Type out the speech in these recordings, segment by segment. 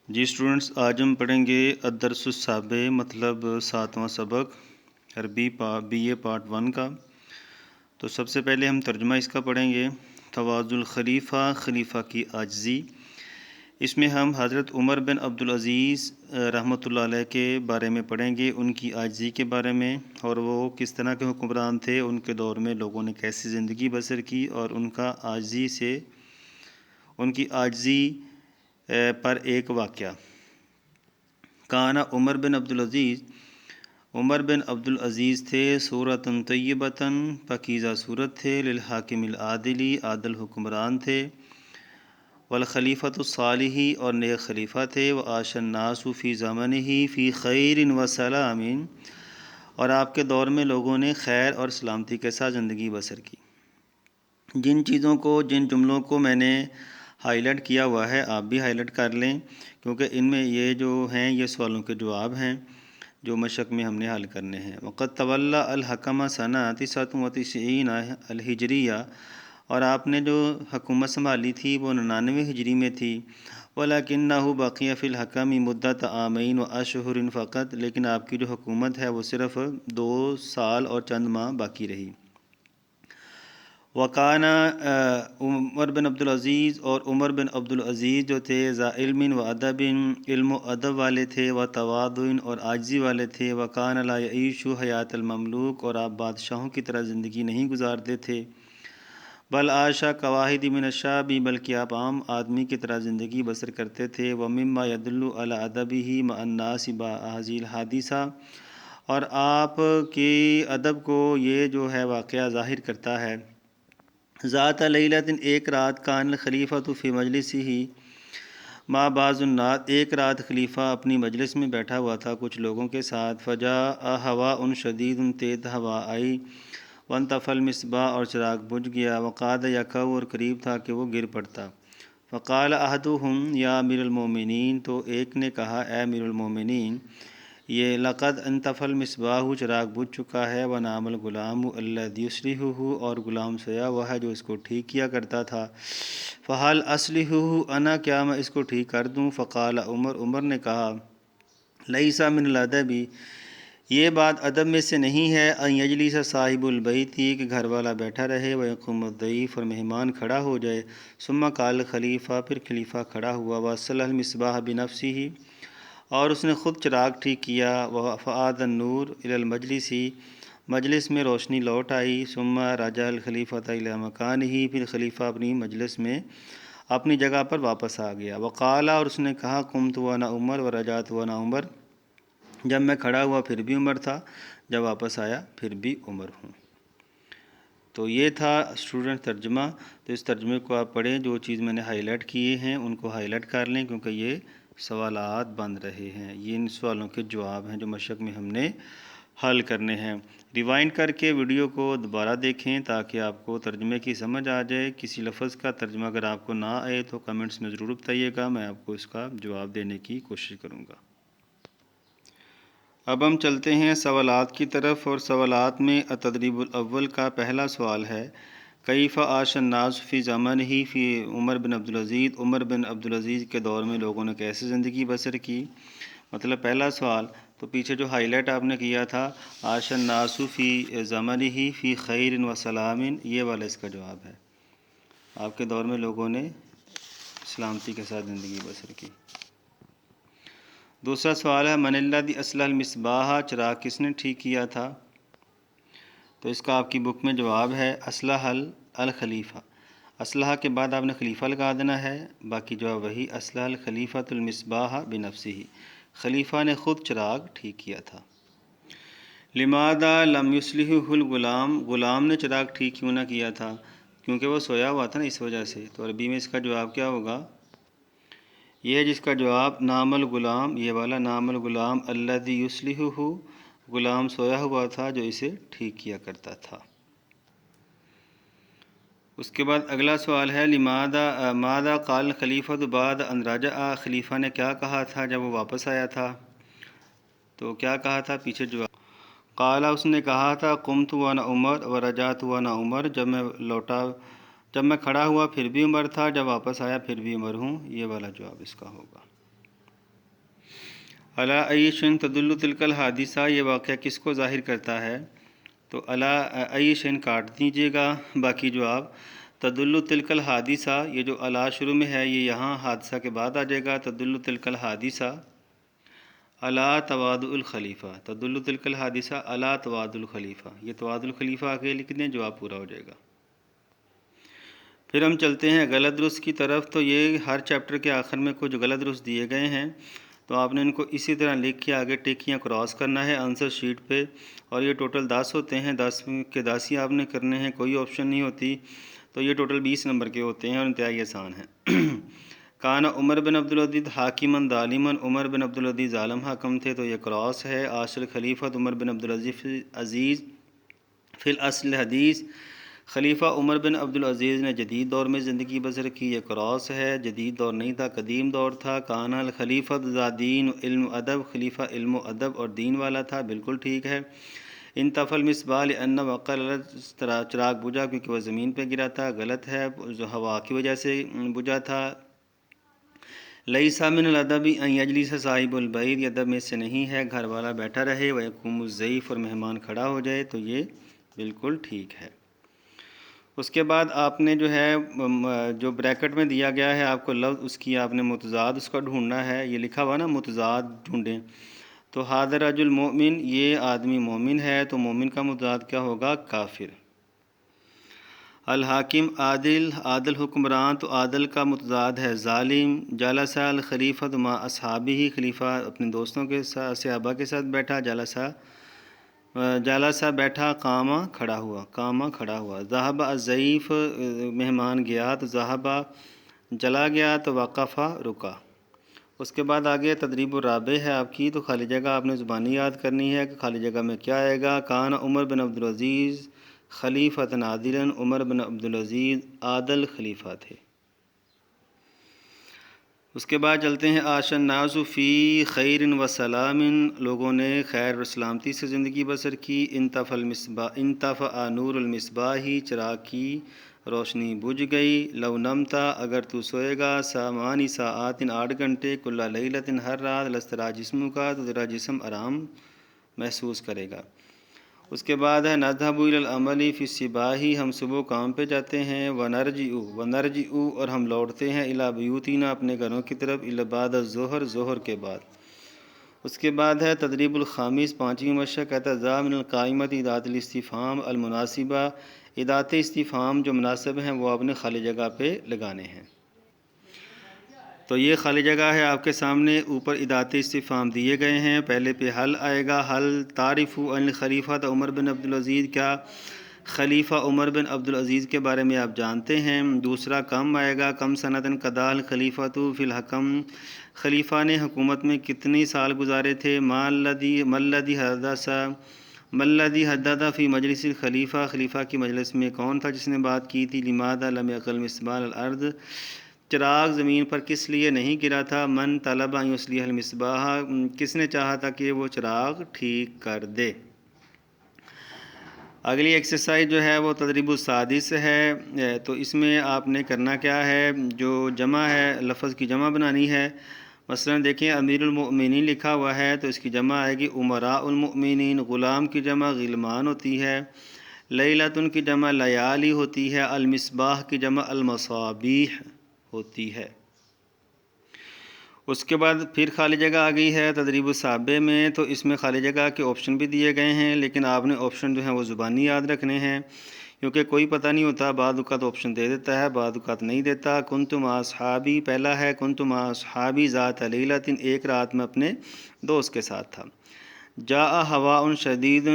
جی students, آج ہم پڑھیں گے الدرس السابع، مطلب 7واں سبق عربی بی اے پارٹ 1 کا۔ تو سب سے پہلے ہم ترجمہ اس کا پڑھیں گے۔ تواضع الخلیفہ، خلیفہ کی عاجزی۔ اس میں ہم حضرت عمر بن عبدالعزیز رحمۃ اللہ علیہ کے بارے میں پڑھیں گے، ان کی عاجزی کے بارے میں، اور وہ کس طرح کے حکمران تھے، ان کے دور میں لوگوں نے کیسی زندگی بسر کی، اور ان کی عاجزی پر ایک واقعہ۔ کانا عمر بن عبدالعزیز تھے صورتاً طیبتاً، پاکیزہ صورت تھے، للحاکم العادلی، عادل حکمران تھے، والخلیفۃ الصالح، اور نیک خلیفہ تھے، وعاش الناس فی زمانہ فی خیر وسلام، اور آپ کے دور میں لوگوں نے خیر اور سلامتی کے ساتھ زندگی بسر کی۔ جن جملوں کو میں نے ہائی لائٹ کیا ہوا ہے، آپ بھی ہائی لائٹ کر لیں، کیونکہ ان میں یہ جو ہیں یہ سوالوں کے جواب ہیں جو مشق میں ہم نے حل کرنے ہیں۔ وقد تولی الحکم سنہ 99 الہجریہ، اور آپ نے جو حکومت سنبھالی تھی وہ 99 ہجری میں تھی۔ ولکنہ بقی فی الحکم مدت عامین واشہر فقط، لیکن آپ کی جو حکومت ہے وہ صرف 2 سال اور چند ماہ باقی رہی۔ وکانا عمر بن عبدالعزیز، اور عمر بن عبدالعزیز جو تھے، ذا علم و ادب، علم و ادب والے تھے، و تواضع، اور عاجزی والے تھے، وکان لا یعیش حیات المملوک، اور آپ بادشاہوں کی طرح زندگی نہیں گزارتے تھے، بل عاشا کواحد من الشعب، بلکہ آپ عام آدمی کی طرح زندگی بسر کرتے تھے۔ ومما يدل علی ادبہ مع الناس بهذه الحادثہ، اور آپ کے ادب کو یہ جو ہے واقعہ ظاہر کرتا ہے۔ ذات لیلۃ، ایک رات، کان الخلیفۃ فی مجلسہ مع بعض الناس، ایک رات خلیفہ اپنی مجلس میں بیٹھا ہوا تھا کچھ لوگوں کے ساتھ، فجاء ہواء شدید، تیز ہوا آئی، وانطفأ المصباح، اور چراغ بجھ گیا، وقاد یقع، اور قریب تھا کہ وہ گر پڑتا۔ فقال احدهم یا امیر المومنین، تو ایک نے کہا اے امیر المومنین، یہ لقد انطفأ المصباح، چراغ بجھ چکا ہے، ونام الغلام الذی یصلحہ، اور غلام سویا ہوا ہے جو اس کو ٹھیک کیا کرتا تھا، فہل اصلحہ انا، کیا میں اس کو ٹھیک کر دوں؟ فقال عمر نے کہا لیس من الادب، یہ بات ادب میں سے نہیں ہے، ان یجلس صاحب البیت، کہ گھر والا بیٹھا رہے، ویقوم الضیف، اور مہمان کھڑا ہو جائے۔ ثم قال خلیفہ، پھر خلیفہ کھڑا ہوا، واصلح المصباح بنفسہ، اور اس نے خود چراغ ٹھیک کیا، فعاد النور الی المجلس، مجلس میں روشنی لوٹ آئی۔ ثم رجع الخلیفۃ الی مکانہ، پھر خلیفہ اپنی مجلس میں اپنی جگہ پر واپس آ گیا۔ وقال، اور اس نے کہا قمت وانا عمر ورجعت وانا عمر، جب میں کھڑا ہوا پھر بھی عمر تھا، جب واپس آیا پھر بھی عمر ہوں۔ تو یہ تھا اسٹوڈنٹ ترجمہ۔ تو اس ترجمے کو آپ پڑھیں، جو چیز میں نے ہائی لائٹ کیے ہیں ان کو ہائی لائٹ کر لیں، کیونکہ یہ سوالات بن رہے ہیں، یہ ان سوالوں کے جواب ہیں جو مشق میں ہم نے حل کرنے ہیں۔ ریوائنڈ کر کے ویڈیو کو دوبارہ دیکھیں تاکہ آپ کو ترجمے کی سمجھ آ جائے۔ کسی لفظ کا ترجمہ اگر آپ کو نہ آئے تو کمنٹس میں ضرور بتائیے گا، میں آپ کو اس کا جواب دینے کی کوشش کروں گا۔ اب ہم چلتے ہیں سوالات کی طرف، اور سوالات میں التدریب الاول کا پہلا سوال ہے کیف عاش الناس فی زمانہ فی عمر بن عبدالعزیز، عمر بن عبدالعزیز کے دور میں لوگوں نے کیسے زندگی بسر کی۔ مطلب پہلا سوال تو پیچھے جو ہائی لائٹ آپ نے کیا تھا عاش الناس فی زمانہ فی خیر وسلام، یہ والا اس کا جواب ہے، آپ کے دور میں لوگوں نے سلامتی کے ساتھ زندگی بسر کی۔ دوسرا سوال ہے من الذی اصلح المصباح، چراغ کس نے ٹھیک کیا تھا؟ تو اس کا آپ کی بک میں جواب ہے اصلح الخلیفہ، اصلح کے بعد آپ نے خلیفہ لگا دینا ہے، باقی جواب وہی اصلح الخلیفۃ المصباح بنفسہ، خلیفہ نے خود چراغ ٹھیک کیا تھا۔ لماذا لم یصلحہ الغلام، غلام نے چراغ ٹھیک کیوں نہ کیا تھا؟ کیونکہ وہ سویا ہوا تھا نا، اس وجہ سے۔ تو عربی میں اس کا جواب کیا ہوگا؟ یہ ہے جس کا جواب نام الغلام، یہ والا نام الغلام الذی یصلحہ، غلام سویا ہوا تھا جو اسے ٹھیک کیا کرتا تھا۔ اس کے بعد اگلا سوال ہے ماذا قال الخلیفۃ بعد ان رجع، خلیفہ نے کیا کہا تھا جب وہ واپس آیا تھا؟ تو کیا کہا تھا؟ پیچھے جواب قال، اس نے کہا تھا قمت وانا عمر ورجعت وانا عمر، جب میں کھڑا ہوا پھر بھی عمر تھا، جب واپس آیا پھر بھی عمر ہوں، یہ والا جواب اس کا ہوگا۔ علی عیشن تدل تلک الحادثہ، یہ واقعہ کس کو ظاہر کرتا ہے؟ تو علی عیشن کاٹ دیجیے گا، باقی جو آپ تدل تلک الحادثہ، یہ جو علی شروع میں ہے یہ یہاں حادثہ کے بعد آ جائے گا، تدل تلک الحادثہ علی توادع الخلیفہ، تدل تلک الحادثہ علی توادع الخلیفہ، یہ توادع الخلیفہ آگے لکھ دیں، جواب پورا ہو جائے گا۔ پھر ہم چلتے ہیں غلط درست کی طرف۔ تو یہ ہر چیپٹر کے آخر میں کچھ غلط درست دیے گئے ہیں، تو آپ نے ان کو اسی طرح لکھ کے آگے ٹکیاں کراس کرنا ہے آنسر شیٹ پہ، اور یہ ٹوٹل 10 ہوتے ہیں، 10 کے 10 ہی آپ نے کرنے ہیں، کوئی آپشن نہیں ہوتی، تو یہ ٹوٹل 20 نمبر کے ہوتے ہیں اور انتہائی آسان ہیں۔ کان عمر بن عبدالعزیز حاکمن ظالمن، عمر بن عبدالعزیز ظالم حاکم تھے، تو یہ کراس ہے۔ عاشر خلیفۃ عمر بن عبدالعزیز فی الاصل حدیث، خلیفہ عمر بن عبدالعزیز نے جدید دور میں زندگی بسر کی، یہ کراس ہے، جدید دور نہیں تھا، قدیم دور تھا۔ کان الخلیفۃ ذا دین علم و ادب، خلیفہ علم و ادب اور دین والا تھا، بالکل ٹھیک ہے۔ انطفى المصباح لأن وقع، چراغ بجھا کیونکہ وہ زمین پہ گرا تھا، غلط ہے، جو ہوا کی وجہ سے بجھا تھا۔ لیس من الادب ان یجلس صاحب البیت، یہ ادب میں سے نہیں ہے گھر والا بیٹھا رہے، ویقوم الضیف، اور مہمان کھڑا ہو جائے، تو یہ بالکل ٹھیک ہے۔ اس کے بعد آپ نے جو ہے جو بریکٹ میں دیا گیا ہے آپ کو لفظ، اس کی آپ نے متضاد اس کا ڈھونڈنا ہے، یہ لکھا ہوا نا متضاد ڈھونڈیں، تو حاضر رجل مومن، یہ آدمی مومن ہے، تو مومن کا متضاد کیا ہوگا؟ کافر۔ الحاکم عادل، عادل حکمران، تو عادل کا متضاد ہے ظالم۔ جلسہ الخلیفۃ مع اصحابہ، خلیفہ اپنے دوستوں کے ساتھ صحابہ کے ساتھ بیٹھا، جلسہ بیٹھا، قامہ کھڑا ہوا، قامہ کھڑا ہوا۔ ذہب الضیف، مہمان گیا، تو ذہب چلا گیا، تو وقفہ رکا۔ اس کے بعد آگے تدریب الرابع ہے آپ کی، تو خالی جگہ آپ نے زبانی یاد کرنی ہے کہ خالی جگہ میں کیا آئے گا۔ کان عمر بن عبدالعزیز خلیفۃ عادلا، عمر بن عبدالعزیز عادل خلیفہ تھے۔ اس کے بعد چلتے ہیں عاش الناس فی خیر و سلام، لوگوں نے خیر و سلامتی سے زندگی بسر کی۔ انطفأ نور المصباح، چراغ کی روشنی بجھ گئی۔ لو نمتا، اگر تو سوئے گا، ثمانی ساعات، 8 گھنٹے، کل لیلۃ، ہر رات، لسترا جسم کا، تو تیرا جسم آرام محسوس کرے گا۔ اس کے بعد ہے نذهب الى العمل فی الصباح، ہم صبح کام پہ جاتے ہیں، ونرجع، اور ہم لوٹتے ہیں، الی بیوتنا، اپنے گھروں کی طرف، الی بعد الظہر، ظہر کے بعد۔ اس کے بعد ہے تدریب الخامس، 5ویں مشق، کہتا ہے ذا من القائمۃ ادات الاستفہام المناسبہ، ادات استفہام جو مناسب ہیں وہ آپ نے خالی جگہ پہ لگانے ہیں۔ تو یہ خالی جگہ ہے آپ کے سامنے، اوپر ادات استفہام دیے گئے ہیں، پہلے پہ حل آئے گا، حل تعریف ان خلیفہ عمر بن عبدالعزیز، کیا خلیفہ عمر بن عبدالعزیز کے بارے میں آپ جانتے ہیں۔ دوسرا کم آئے گا، کم سنتن قضا الخلیفۃ فی الحکم، خلیفہ نے حکومت میں کتنے سال گزارے تھے۔ ملدی حدد فی مجلس الخلیفہ، خلیفہ کی مجلس میں کون تھا جس نے بات کی تھی۔ لماذا لم یقل مصباح الارض، چراغ زمین پر کس لیے نہیں گرا تھا۔ من طلب ان یصلح المصباح، کس نے چاہا تھا کہ وہ چراغ ٹھیک کر دے۔ اگلی ایکسرسائز جو ہے وہ تدریب السادس ہے، تو اس میں آپ نے کرنا کیا ہے، جو جمع ہے لفظ کی جمع بنانی ہے۔ مثلا دیکھیں امیر المؤمنین لکھا ہوا ہے، تو اس کی جمع آئے گی امراء المؤمنین، غلام کی جمع غلمان ہوتی ہے، لیلۃ کی جمع لیالی ہوتی ہے، المصباح کی جمع المصابیح ہوتی ہے۔ اس کے بعد پھر خالی جگہ آ گئی ہے تدریب السابع میں، تو اس میں خالی جگہ کے آپشن بھی دیے گئے ہیں، لیکن آپ نے آپشن جو ہیں وہ زبانی یاد رکھنے ہیں، کیونکہ کوئی پتہ نہیں ہوتا، بعض اوقات آپشن دے دیتا ہے، بعض اوقات نہیں دیتا۔ کنت مع اصحابی، پہلا ہے کنت مع اصحابی ذات لیلۃ، ایک رات میں اپنے دوست کے ساتھ تھا۔ جاء ہواء شدید،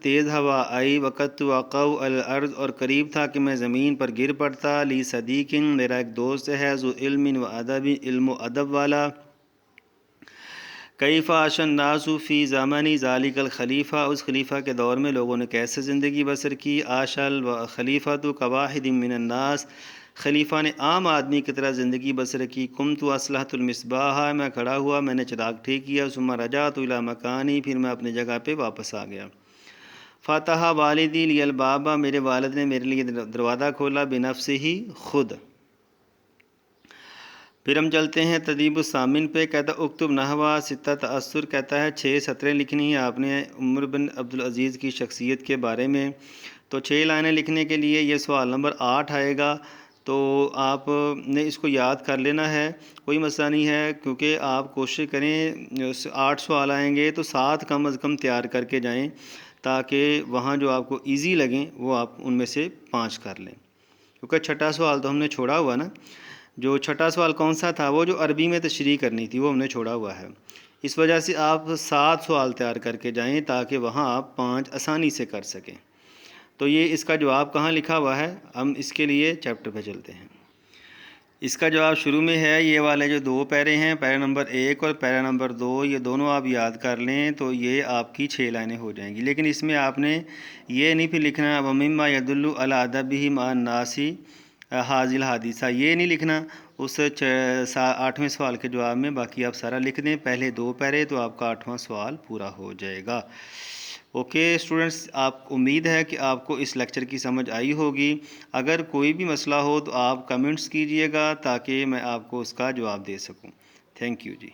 تیز ہوا آئی، وقت واقع الارض، اور قریب تھا کہ میں زمین پر گر پڑتا۔ لی صدیق، میرا ایک دوست ہے، ذو علم و ادب، علم و ادب والا۔ کیف عاش الناس فی زمن ذلک الخلیفہ، اس خلیفہ کے دور میں لوگوں نے کیسے زندگی بسر کی۔ عاش الخلیفۃ کواحد من الناس، خلیفہ نے عام آدمی کی طرح زندگی بسر کی۔ قمت اصلحت المصباح، میں کھڑا ہوا، میں نے چراغ ٹھیک کیا۔ ثم رجعت الی مکانی، پھر میں اپنی جگہ پہ واپس آ گیا۔ فتح والدی لی الباب، میرے والد نے میرے لیے دروازہ کھولا، بنفسہ، خود۔ پھر ہم چلتے ہیں تدریب الثامن پہ. کہتا ہے اکتب نحو ستۃ تأثر، کہتا ہے 6 سطریں لکھنی ہیں آپ نے عمر بن عبدالعزیز کی شخصیت کے بارے میں. تو 6 لائنیں لکھنے کے لیے یہ سوال نمبر 8 آئے گا. تو آپ نے اس کو یاد کر لینا ہے، کوئی مسئلہ نہیں ہے، کیونکہ آپ کوشش کریں 8 سوال آئیں گے تو 7 کم از کم تیار کر کے جائیں، تاکہ وہاں جو آپ کو ایزی لگیں وہ آپ ان میں سے 5 کر لیں. کیونکہ چھٹا سوال تو ہم نے چھوڑا ہوا نا. جو چھٹا سوال کون سا تھا؟ وہ جو عربی میں تشریح کرنی تھی، وہ ہم نے چھوڑا ہوا ہے. اس وجہ سے آپ 7 سوال تیار کر کے جائیں تاکہ وہاں آپ 5 آسانی سے کر سکیں. تو یہ اس کا جواب کہاں لکھا ہوا ہے؟ ہم اس کے لیے چیپٹر پہ چلتے ہیں. اس کا جواب شروع میں ہے، یہ والے جو 2 پیرے ہیں، پیرا نمبر 1 اور پیرا نمبر 2، یہ دونوں آپ یاد کر لیں تو یہ آپ کی 6 لائنیں ہو جائیں گی. لیکن اس میں آپ نے یہ نہیں پھر لکھنا وَمِمَّا يَدُلُّ عَلَىٰ أَدَبِهِ مَعَ النَّاسِ حاضِرِ الْحَادِثَةِ، یہ نہیں لکھنا اس 8ویں سوال کے جواب میں. باقی آپ سارا لکھ دیں پہلے 2 پیرے، تو آپ کا 8واں سوال پورا ہو جائے گا. اوکے اسٹوڈنٹس، آپ امید ہے کہ آپ کو اس لیکچر کی سمجھ آئی ہوگی. اگر کوئی بھی مسئلہ ہو تو آپ کمنٹس کیجئے گا تاکہ میں آپ کو اس کا جواب دے سکوں. Thank you G.